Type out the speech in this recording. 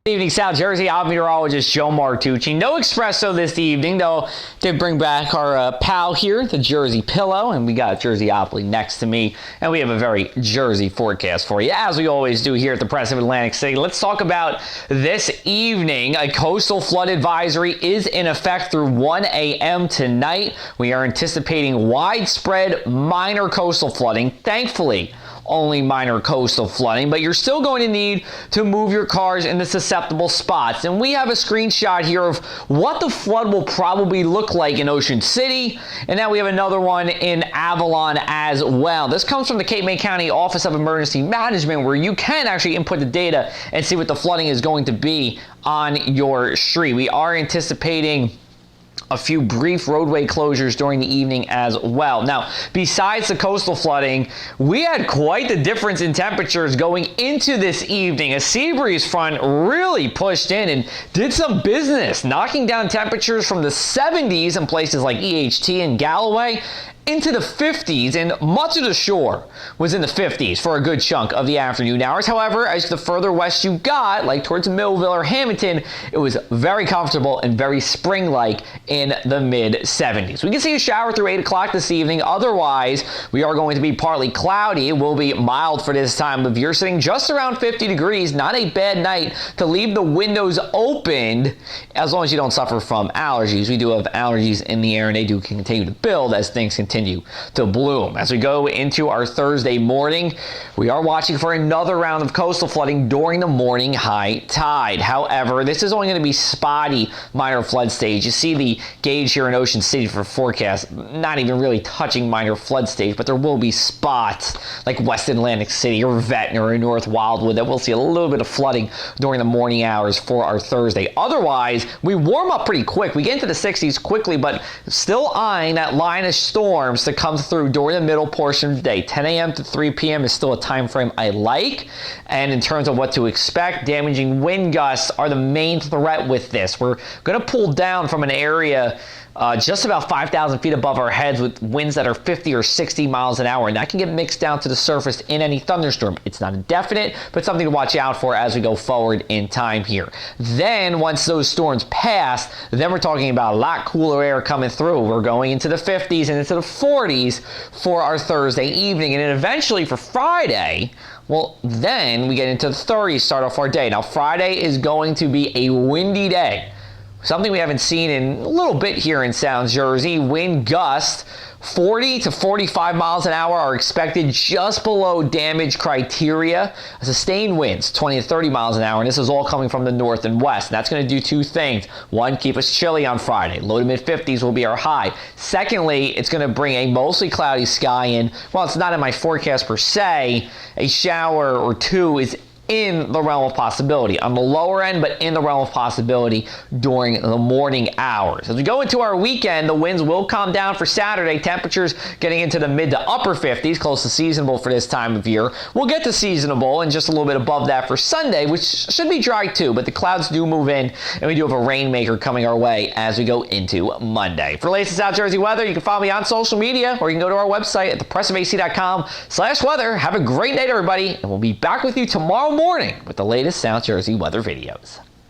Good evening, South Jersey. I'm meteorologist Joe Martucci. No espresso this evening, though. Did bring back our pal here, the Jersey Pillow, and we got Jerseyopoly next to me, and we have a very Jersey forecast for you, as we always do here at the Press of Atlantic City. Let's talk about this evening. A coastal flood advisory is in effect through 1 a.m. tonight. We are anticipating widespread minor coastal flooding. Thankfully, only minor coastal flooding, but you're still going to need to move your cars in the susceptible spots. And we have a screenshot here of what the flood will probably look like in Ocean City, and now we have another one in Avalon as well. This comes from the Cape May County Office of Emergency Management, where you can actually input the data and see what the flooding is going to be on your street. We are anticipating a few brief roadway closures during the evening as well. Now, besides the coastal flooding, we had quite the difference in temperatures going into this evening. A sea breeze front really pushed in and did some business, knocking down temperatures from the 70s in places like EHT and Galloway into the 50s, and much of the shore was in the 50s for a good chunk of the afternoon hours. However, as the further west you got, like towards Millville or Hamilton, it was very comfortable and very spring-like in the mid-70s. We can see a shower through 8 o'clock this evening. Otherwise, we are going to be partly cloudy. It will be mild for this time of year, sitting just around 50 degrees. Not a bad night to leave the windows opened, as long as you don't suffer from allergies. We do have allergies in the air, and they do continue to build as things continue to bloom. As we go into our Thursday morning, we are watching for another round of coastal flooding during the morning high tide. However, this is only going to be spotty minor flood stage. You see the gauge here in Ocean City for forecast, not even really touching minor flood stage, but there will be spots like West Atlantic City or Ventnor or North Wildwood that we'll see a little bit of flooding during the morning hours for our Thursday. Otherwise, we warm up pretty quick. We get into the 60s quickly, but still eyeing that line of storms to come through during the middle portion of the day. 10 a.m. to 3 p.m. is still a time frame I like. And in terms of what to expect, damaging wind gusts are the main threat with this. We're going to pull down from an area just about 5,000 feet above our heads with winds that are 50 or 60 miles an hour, and that can get mixed down to the surface in any thunderstorm. It's not indefinite, but something to watch out for as we go forward in time here. Then, once those storms pass, then we're talking about a lot cooler air coming through. We're going into the 50s and into the 40s for our Thursday evening, and then eventually for Friday, well, then we get into the 30s, start off our day. Now, Friday is going to be a windy day. Something we haven't seen in a little bit here in South Jersey. Wind gusts 40 to 45 miles an hour are expected just below damage criteria. Sustained winds 20 to 30 miles an hour, and this is all coming from the north and west. And that's going to do two things. One, keep us chilly on Friday. Low to mid 50s will be our high. Secondly, it's going to bring a mostly cloudy sky in. Well, it's not in my forecast per se. A shower or two is in the realm of possibility. On the lower end, but in the realm of possibility during the morning hours. As we go into our weekend, the winds will calm down for Saturday. Temperatures getting into the mid to upper 50s, close to seasonable for this time of year. We'll get to seasonable and just a little bit above that for Sunday, which should be dry too, but the clouds do move in, and we do have a rainmaker coming our way as we go into Monday. For the latest South Jersey weather, you can follow me on social media, or you can go to our website at thepressofac.com/weather. Have a great night, everybody, and we'll be back with you tomorrow morning with the latest South Jersey weather videos.